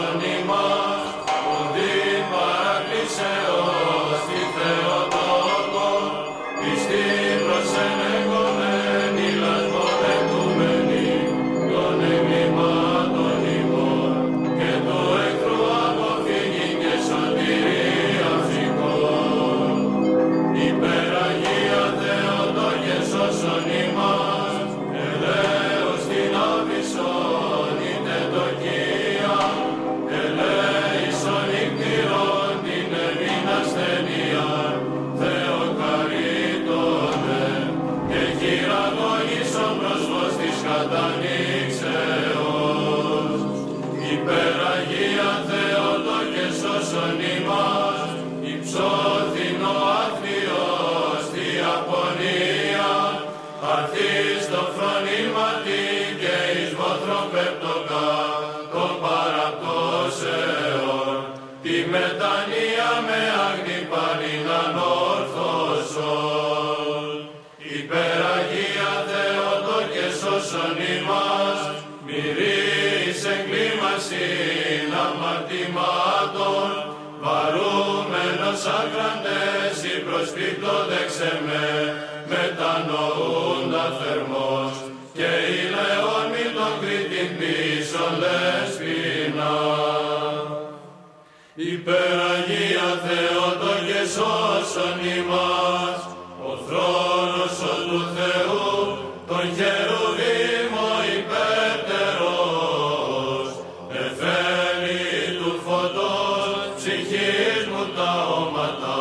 σώσον ημάς, ουδήν παρακλήσεως τη Θεοτόκο, πιστή προσενεγωμένη, λασμοδεχούμενη των εγκλημάτων ημών, και του εχθρού αποφύγει και σωτηρία ψυχών. Υπεραγία Θεοτόκε σώσον ημάς, ελέος την άβυσσον είτε τοκία, ελέησον νυχτήρων την ευήν ασθενείαν, Θεοκαρίτωτε, και χειραγώγησον προς φως της κατανοίξεως. Υπεραγία Θεοτόκε σώσον ημάς, υψώθηνο αθλιός τη απονία, αρθείς το φρονήματι και εις βόθρων πεπτοκά των παραπτώσεων, τη μετανία με άγνη πάλιν ανόρθωσον. Υπεραγία Θεοτόκε σώσον ημάς, μυρείς εγκλήμασιν αμαρτημάτων, βαρούμενος άκραντες ή προσπίπτωδεξε μετανοούντα θερμός, και ηλαιόν μη τον κρίτην πίσον λεσπίνα. Υπεραγία Θεοτόκε σώσον ημάς, ο θρόνος ο του Θεού, τον χερουβίμ ο υπέρτερος, εφέλη του φωτός, ψυχής μου τα όματα,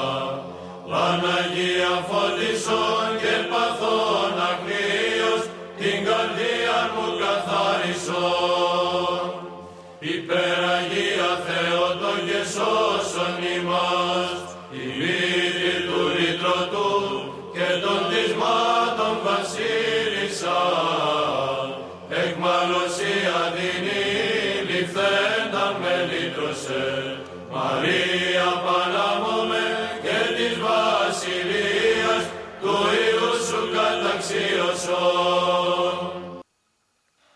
Παναγία φώτισον και παθών αγνίος, την καρδία μου καθάρισον. Υπεραγία Θεοτόκε σώσον ημάς, η μύτη του ρητρωτού και των τισμάτων βασίλισσα, εκμαλωσία δίνει ληφθέντα με λύτρωσε, Μαρία Πανάμωμε και της βασιλείας του Υιού σου καταξίωσον.